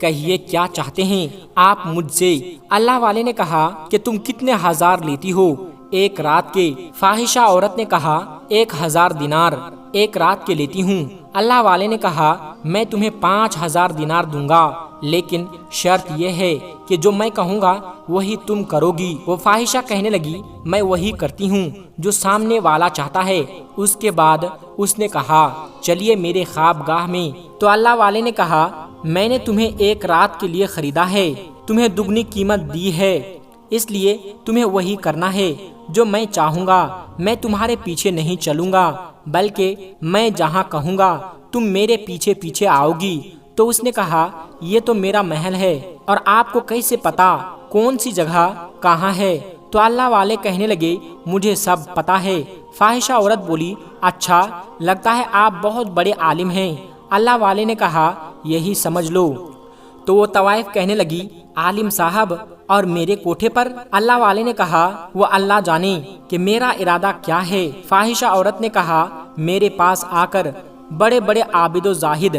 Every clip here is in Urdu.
کہیے کیا چاہتے ہیں آپ مجھ سے؟ اللہ والے نے کہا کہ تم کتنے ہزار لیتی ہو ایک رات کے؟ فاحشہ عورت نے کہا 1000 دینار ایک رات کے لیتی ہوں۔ اللہ والے نے کہا میں تمہیں 5000 دینار دوں گا، لیکن شرط یہ ہے کہ جو میں کہوں گا وہی تم کرو گی۔ وہ فاحشہ کہنے لگی میں وہی کرتی ہوں جو سامنے والا چاہتا ہے۔ اس کے بعد اس نے کہا چلیے میرے خواب گاہ میں۔ تو اللہ والے نے کہا میں نے تمہیں ایک رات کے لیے خریدا ہے، تمہیں دگنی قیمت دی ہے، اس لیے تمہیں وہی کرنا ہے جو میں چاہوں گا۔ میں تمہارے پیچھے نہیں چلوں گا، بلکہ میں جہاں کہوں گا تم میرے پیچھے پیچھے آؤ گی۔ تو اس نے کہا یہ تو میرا محل ہے، اور آپ کو کیسے پتا کون سی جگہ کہاں ہے؟ تو اللہ والے کہنے لگے مجھے سب پتا ہے۔ فاحشہ عورت بولی اچھا، لگتا ہے آپ بہت بڑے عالم ہیں۔ اللہ والے نے کہا یہی سمجھ لو۔ تو وہ طوائف کہنے لگی عالم صاحب اور میرے کوٹھے پر؟ اللہ والے نے کہا وہ اللہ جانے کہ میرا ارادہ کیا ہے۔ فاحشہ عورت نے کہا میرے پاس آ کر بڑے بڑے عابد و زاہد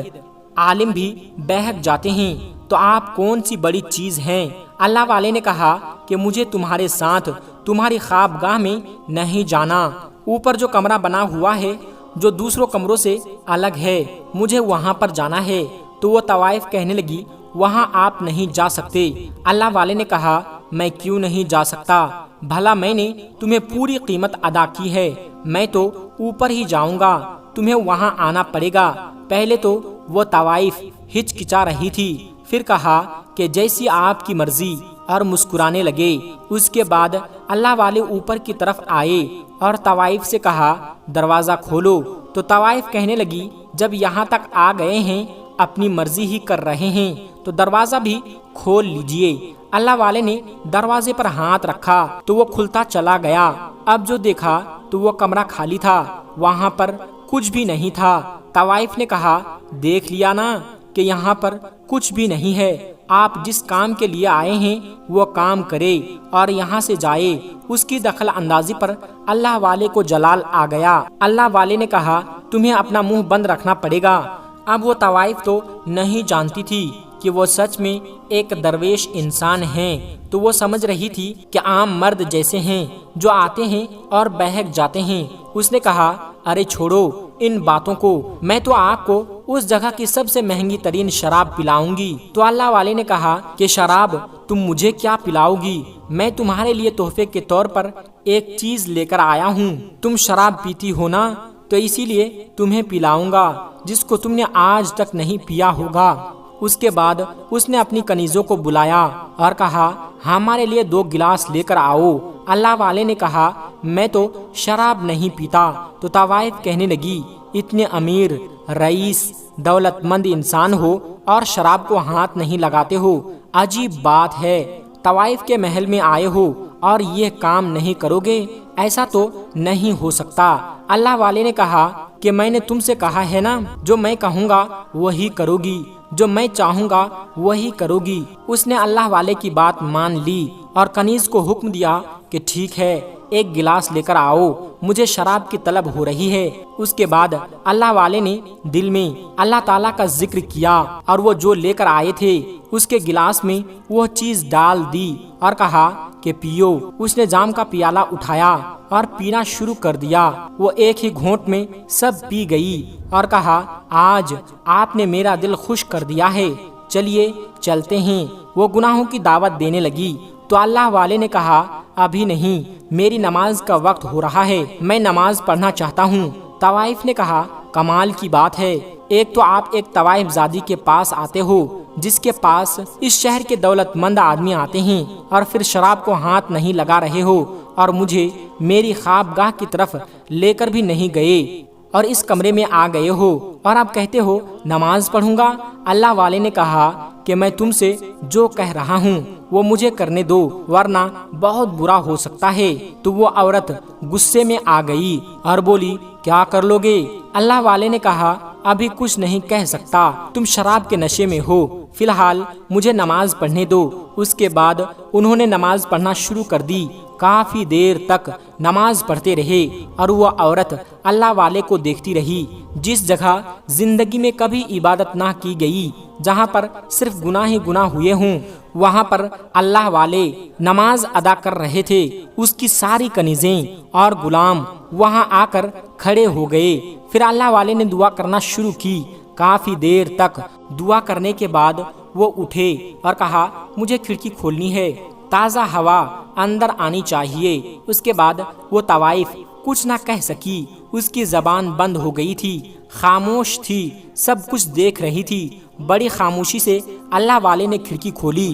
عالم بھی بہک جاتے ہیں، تو آپ کون سی بڑی چیز ہیں؟ اللہ والے نے کہا کہ مجھے تمہارے ساتھ تمہاری خواب گاہ میں نہیں جانا، اوپر جو کمرہ بنا ہوا ہے جو دوسروں کمروں سے الگ ہے، مجھے وہاں پر جانا ہے۔ تو وہ طوائف کہنے لگی وہاں آپ نہیں جا سکتے۔ اللہ والے نے کہا میں کیوں نہیں جا سکتا؟ بھلا میں نے تمہیں پوری قیمت ادا کی ہے، میں تو اوپر ہی جاؤں گا، تمہیں وہاں آنا پڑے گا۔ پہلے تو وہ طوائف ہچکچا رہی تھی، پھر کہا کہ جیسی آپ کی مرضی، اور مسکرانے لگے۔ اس کے بعد اللہ والے اوپر کی طرف آئے اور طوائف سے کہا دروازہ کھولو۔ تو طوائف کہنے لگی جب یہاں تک آ گئے ہیں اپنی مرضی ہی کر رہے ہیں تو دروازہ بھی کھول لیجئے۔ اللہ والے نے دروازے پر ہاتھ رکھا تو وہ کھلتا چلا گیا۔ اب جو دیکھا تو وہ کمرہ خالی تھا، وہاں پر کچھ بھی نہیں تھا۔ طوائف نے کہا دیکھ لیا نا کہ یہاں پر کچھ بھی نہیں ہے، آپ جس کام کے لیے آئے ہیں وہ کام کرے اور یہاں سے جائے۔ اس کی دخل اندازی پر اللہ والے کو جلال آ گیا۔ اللہ والے نے کہا تمہیں اپنا منہ بند رکھنا پڑے گا۔ اب وہ طوائف تو نہیں جانتی تھی کہ وہ سچ میں ایک درویش انسان ہیں، تو وہ سمجھ رہی تھی کہ عام مرد جیسے ہیں جو آتے ہیں اور بہک جاتے ہیں۔ اس نے کہا ارے چھوڑو ان باتوں کو، میں تو آپ کو اس جگہ کی سب سے مہنگی ترین شراب پلاؤں گی۔ تو اللہ والے نے کہا کہ شراب تم مجھے کیا پلاؤ گی؟ میں تمہارے لیے تحفے کے طور پر ایک چیز لے کر آیا ہوں، تم شراب پیتی ہو نا، تو اسی لیے تمہیں پلاؤں گا جس کو تم نے آج تک نہیں پیا ہوگا۔ اس کے بعد اس نے اپنی کنیزوں کو بلایا اور کہا ہمارے لیے 2 گلاس لے کر آؤ۔ اللہ والے نے کہا میں تو شراب نہیں پیتا۔ تو طوائف کہنے لگی اتنے امیر، رئیس، دولت مند انسان ہو اور شراب کو ہاتھ نہیں لگاتے ہو، عجیب بات ہے۔ طوائف کے محل میں آئے ہو اور یہ کام نہیں کرو گے؟ ایسا تو نہیں ہو سکتا۔ اللہ والے نے کہا کہ میں نے تم سے کہا ہے نا جو میں کہوں گا وہی کرو گی، جو میں چاہوں گا وہی کرو گی۔ اس نے اللہ والے کی بات مان لی اور کنیز کو حکم دیا کہ ٹھیک ہے 1 گلاس لے کر آؤ، مجھے شراب کی طلب ہو رہی ہے۔ اس کے بعد اللہ والے نے دل میں اللہ تعالیٰ کا ذکر کیا اور وہ جو لے کر آئے تھے اس کے گلاس میں وہ چیز ڈال دی اور کہا کہ پیو۔ اس نے جام کا پیالہ اٹھایا اور پینا شروع کر دیا۔ وہ ایک ہی گھونٹ میں سب پی گئی اور کہا آج آپ نے میرا دل خوش کر دیا ہے، چلیے چلتے ہیں۔ وہ گناہوں کی دعوت دینے لگی تو اللہ والے نے کہا ابھی نہیں، میری نماز کا وقت ہو رہا ہے، میں نماز پڑھنا چاہتا ہوں۔ طوائف نے کہا کمال کی بات ہے، ایک تو آپ ایک طوائف زادی کے پاس آتے ہو جس کے پاس اس شہر کے دولت مند آدمی آتے ہیں، اور پھر شراب کو ہاتھ نہیں لگا رہے ہو اور مجھے میری خواب گاہ کی طرف لے کر بھی نہیں گئے اور اس کمرے میں آ گئے ہو اور آپ کہتے ہو نماز پڑھوں گا۔ اللہ والے نے کہا کہ میں تم سے جو کہہ رہا ہوں وہ مجھے کرنے دو ورنہ بہت برا ہو سکتا ہے۔ تو وہ عورت غصے میں آ گئی اور بولی کیا کر لو گے؟ اللہ والے نے کہا ابھی کچھ نہیں کہہ سکتا، تم شراب کے نشے میں ہو، فی الحال مجھے نماز پڑھنے دو۔ اس کے بعد انہوں نے نماز پڑھنا شروع کر دی کافی دیر تک نماز پڑھتے رہے اور وہ عورت اللہ والے کو دیکھتی رہی۔ جس جگہ زندگی میں کبھی عبادت نہ کی گئی، جہاں پر صرف گناہ ہی گناہ ہوئے ہوں، وہاں پر اللہ والے نماز ادا کر رہے تھے۔ اس کی ساری کنیزیں اور غلام وہاں آ کر کھڑے ہو گئے۔ پھر اللہ والے نے دعا کرنا شروع کی۔ کافی دیر تک دعا کرنے کے بعد وہ اٹھے اور کہا، مجھے کھڑکی کھولنی ہے، تازہ ہوا اندر آنی چاہیے۔ اس کے بعد وہ طوائف کچھ نہ کہہ سکی، اس کی زبان بند ہو گئی تھی، خاموش تھی، سب کچھ دیکھ رہی تھی۔ بڑی خاموشی سے اللہ والے نے کھڑکی کھولی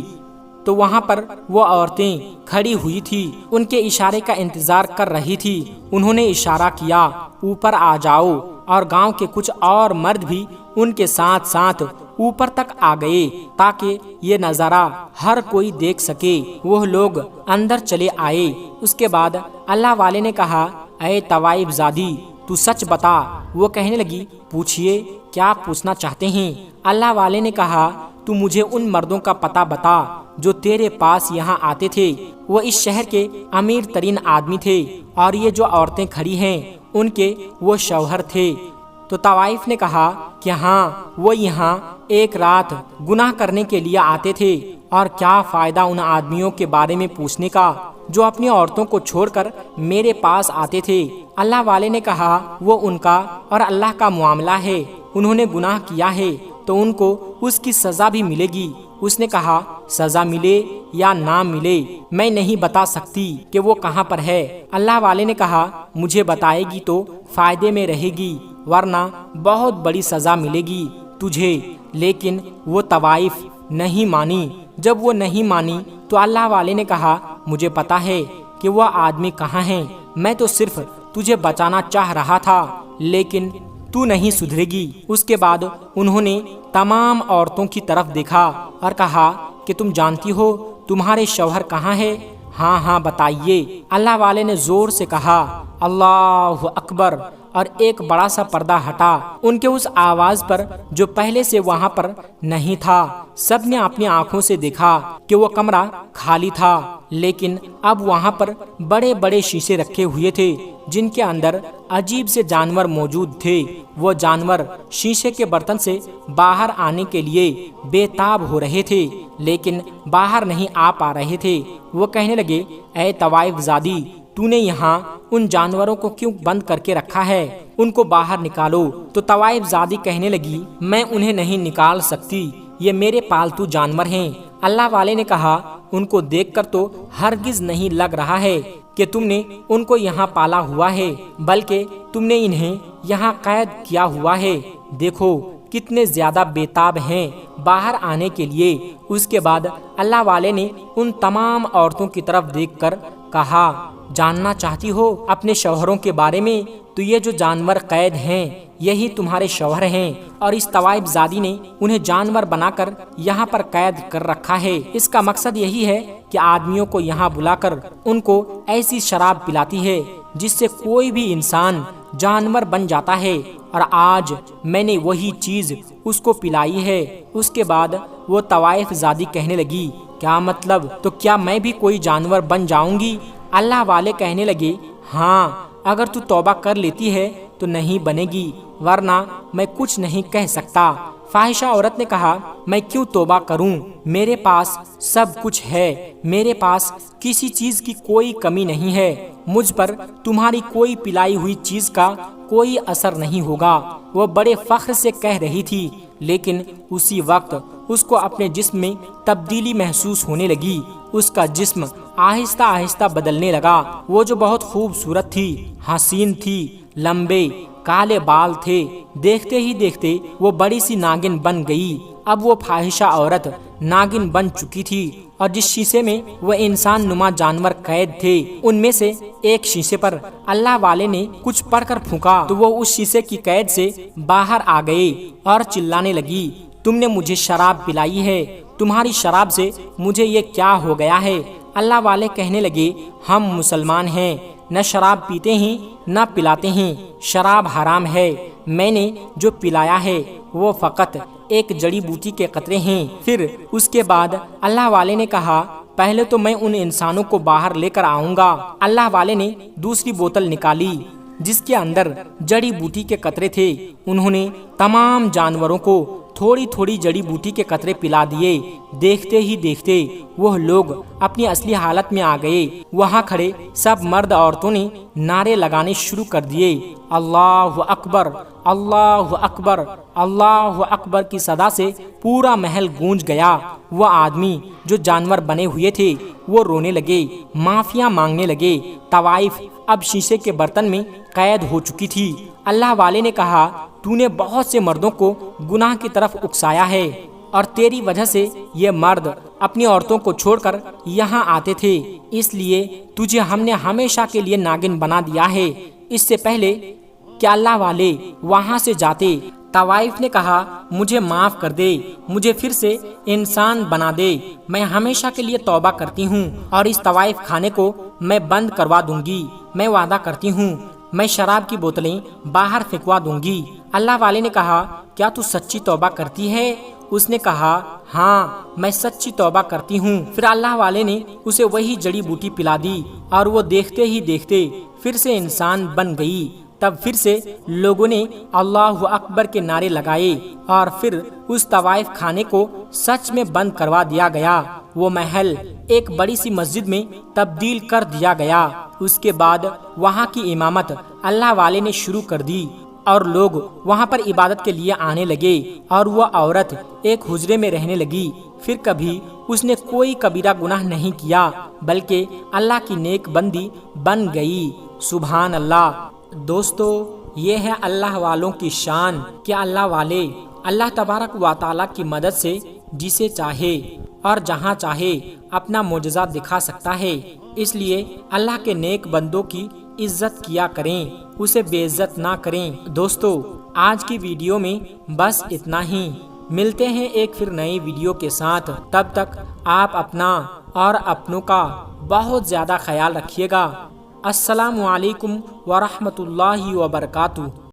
تو وہاں پر وہ عورتیں کھڑی ہوئی تھی، ان کے اشارے کا انتظار کر رہی تھی۔ انہوں نے اشارہ کیا، اوپر آ جاؤ، اور گاؤں کے کچھ اور مرد بھی ان کے ساتھ ساتھ اوپر تک آ گئے تاکہ یہ نظارہ ہر کوئی دیکھ سکے۔ وہ لوگ اندر چلے آئے۔ اس کے بعد اللہ والے نے کہا، اے طوائف زادی، تو سچ بتا۔ وہ کہنے لگی، پوچھئے، کیا پوچھنا چاہتے ہیں؟ اللہ والے نے کہا، تو مجھے ان مردوں کا پتہ بتا جو تیرے پاس یہاں آتے تھے۔ وہ اس شہر کے امیر ترین آدمی تھے، اور یہ جو عورتیں کھڑی ہیں ان کے وہ شوہر تھے۔ تو طوائف نے کہا کہ ہاں، وہ یہاں ایک رات گناہ کرنے کے لیے آتے تھے، اور کیا فائدہ ان آدمیوں کے بارے میں پوچھنے کا جو اپنی عورتوں کو چھوڑ کر میرے پاس آتے تھے۔ اللہ والے نے کہا، وہ ان کا اور اللہ کا معاملہ ہے، انہوں نے گناہ کیا ہے تو ان کو اس کی سزا بھی ملے گی۔ اس نے کہا، سزا ملے یا نہ ملے میں نہیں بتا سکتی کہ وہ کہاں پر ہے۔ اللہ والے نے کہا، مجھے بتائے گی تو فائدے میں رہے گی، ورنہ بہت بڑی سزا ملے گی تجھے۔ لیکن وہ طوائف نہیں مانی۔ جب وہ نہیں مانی تو اللہ والے نے کہا، مجھے پتا ہے کہ وہ آدمی کہاں ہیں، میں تو صرف تجھے بچانا چاہ رہا تھا، لیکن تو نہیں سدھرے گی۔ اس کے بعد انہوں نے تمام عورتوں کی طرف دیکھا اور کہا کہ تم جانتی ہو تمہارے شوہر کہاں ہے؟ ہاں ہاں بتائیے۔ اللہ والے نے زور سے کہا، اللہ اکبر، اور ایک بڑا سا پردہ ہٹا ان کے اس آواز پر جو پہلے سے وہاں پر نہیں تھا۔ سب نے اپنی آنکھوں سے دیکھا کہ وہ کمرہ خالی تھا، لیکن اب وہاں پر بڑے بڑے شیشے رکھے ہوئے تھے جن کے اندر عجیب سے جانور موجود تھے۔ وہ جانور شیشے کے برتن سے باہر آنے کے لیے بے تاب ہو رہے تھے، لیکن باہر نہیں آ پا رہے تھے۔ وہ کہنے لگے، اے طوائف زادی، تو نے یہاں ان جانوروں کو کیوں بند کر کے رکھا ہے؟ ان کو باہر نکالو۔ تو طوائف زادی کہنے لگی، میں انہیں نہیں نکال سکتی، یہ میرے پالتو جانور ہیں۔ اللہ والے نے کہا، ان کو دیکھ کر تو ہرگز نہیں لگ رہا ہے کہ تم نے ان کو یہاں پالا ہوا ہے، بلکہ تم نے انہیں یہاں قید کیا ہوا ہے۔ دیکھو کتنے زیادہ بے تاب ہیں باہر آنے کے لیے۔ اس کے بعد اللہ والے نے ان تمام عورتوں کی طرف دیکھ کر کہا، جاننا چاہتی ہو اپنے شوہروں کے بارے میں؟ تو یہ جو جانور قید ہیں یہی تمہارے شوہر ہیں، اور اس طوائف زادی نے انہیں جانور بنا کر یہاں پر قید کر رکھا ہے۔ اس کا مقصد یہی ہے کہ آدمیوں کو یہاں بلا کر ان کو ایسی شراب پلاتی ہے جس سے کوئی بھی انسان جانور بن جاتا ہے، اور آج میں نے وہی چیز اس کو پلائی ہے۔ اس کے بعد وہ طوائف زادی کہنے لگی، کیا مطلب؟ تو کیا میں بھی کوئی جانور بن جاؤں گی؟ اللہ والے کہنے لگے، ہاں، اگر تو توبہ کر لیتی ہے تو نہیں بنے گی، ورنہ میں کچھ نہیں کہہ سکتا۔ فاحشہ عورت نے کہا، میں کیوں توبہ کروں؟ میرے پاس سب کچھ ہے، میرے پاس کسی چیز کی کوئی کمی نہیں ہے، مجھ پر تمہاری کوئی پلائی ہوئی چیز کا کوئی اثر نہیں ہوگا۔ وہ بڑے فخر سے کہہ رہی تھی، لیکن اسی وقت اس کو اپنے جسم میں تبدیلی محسوس ہونے لگی۔ اس کا جسم آہستہ آہستہ بدلنے لگا۔ وہ جو بہت خوبصورت تھی، حسین تھی، لمبے کالے بال تھے، دیکھتے ہی دیکھتے وہ بڑی سی ناگن بن گئی۔ اب وہ فاحشہ عورت ناگن بن چکی تھی، اور جس شیشے میں وہ انسان نما جانور قید تھے، ان میں سے ایک شیشے پر اللہ والے نے کچھ پڑھ کر پھونکا تو وہ اس شیشے کی قید سے باہر آ گئے اور چلانے لگی، تم نے مجھے شراب پلائی ہے، تمہاری شراب سے مجھے یہ کیا ہو گیا ہے؟ اللہ والے کہنے لگے، ہم مسلمان ہیں، نہ شراب پیتے ہیں نہ پلاتے ہیں، شراب حرام ہے، میں نے جو پلایا ہے وہ فقط ایک جڑی بوٹی کے قطرے ہیں۔ پھر اس کے بعد اللہ والے نے کہا، پہلے تو میں ان انسانوں کو باہر لے کر آؤں گا۔ اللہ والے نے دوسری بوتل نکالی جس کے اندر جڑی بوٹی کے قطرے تھے۔ انہوں نے تمام جانوروں کو تھوڑی تھوڑی جڑی بوٹی کے قطرے پلا دیے۔ دیکھتے ہی دیکھتے وہ لوگ اپنی اصلی حالت میں آ گئے۔ وہاں کھڑے سب مرد عورتوں نے نعرے لگانے شروع کر دیے۔ اللہ اکبر، اللہ اکبر، اللہ اکبر کی صدا سے پورا محل گونج گیا۔ وہ آدمی جو جانور بنے ہوئے تھے وہ رونے لگے، معافیاں مانگنے لگے۔ طوائف اب شیشے کے برتن میں قید ہو چکی تھی۔ اللہ والے نے کہا، تو نے بہت سے مردوں کو گناہ کی طرف اکسایا ہے اور تیری وجہ سے یہ مرد اپنی عورتوں کو چھوڑ کر یہاں آتے تھے، اس لیے تجھے ہم نے ہمیشہ کے لیے ناگن بنا دیا ہے۔ اس سے پہلے کہ اللہ والے وہاں سے جاتے، طوائف نے کہا، مجھے معاف کر دے، مجھے پھر سے انسان بنا دے، میں ہمیشہ کے لیے توبہ کرتی ہوں اور اس طوائف خانے کو میں بند کروا دوں گی۔ میں وعدہ کرتی ہوں میں شراب کی بوتلیں باہر پھینکوا دوں گی۔ اللہ والے نے کہا، کیا تو سچی توبہ کرتی ہے؟ اس نے کہا، ہاں میں سچی توبہ کرتی ہوں۔ پھر اللہ والے نے اسے وہی جڑی بوٹی پلا دی اور وہ دیکھتے ہی دیکھتے پھر سے انسان بن گئی۔ تب پھر سے لوگوں نے اللہ اکبر کے نعرے لگائے اور پھر اس طوائف خانے کو سچ میں بند کروا دیا گیا۔ وہ محل ایک بڑی سی مسجد میں تبدیل کر دیا گیا۔ اس کے بعد وہاں کی امامت اللہ والے نے شروع کر دی اور لوگ وہاں پر عبادت کے لیے آنے لگے، اور وہ عورت ایک حجرے میں رہنے لگی۔ پھر کبھی اس نے کوئی کبیرہ گناہ نہیں کیا بلکہ اللہ کی نیک بندی بن گئی۔ سبحان اللہ۔ دوستو، یہ ہے اللہ والوں کی شان کہ اللہ والے اللہ تبارک و تعالیٰ کی مدد سے جسے چاہے اور جہاں چاہے اپنا معجزہ دکھا سکتا ہے۔ اس لیے اللہ کے نیک بندوں کی عزت کیا کریں، اسے بے عزت نہ کریں۔ دوستو، آج کی ویڈیو میں بس اتنا ہی۔ ملتے ہیں ایک پھر نئی ویڈیو کے ساتھ۔ تب تک آپ اپنا اور اپنوں کا بہت زیادہ خیال رکھیے گا۔ السلام علیکم ورحمۃ اللہ وبرکاتہ۔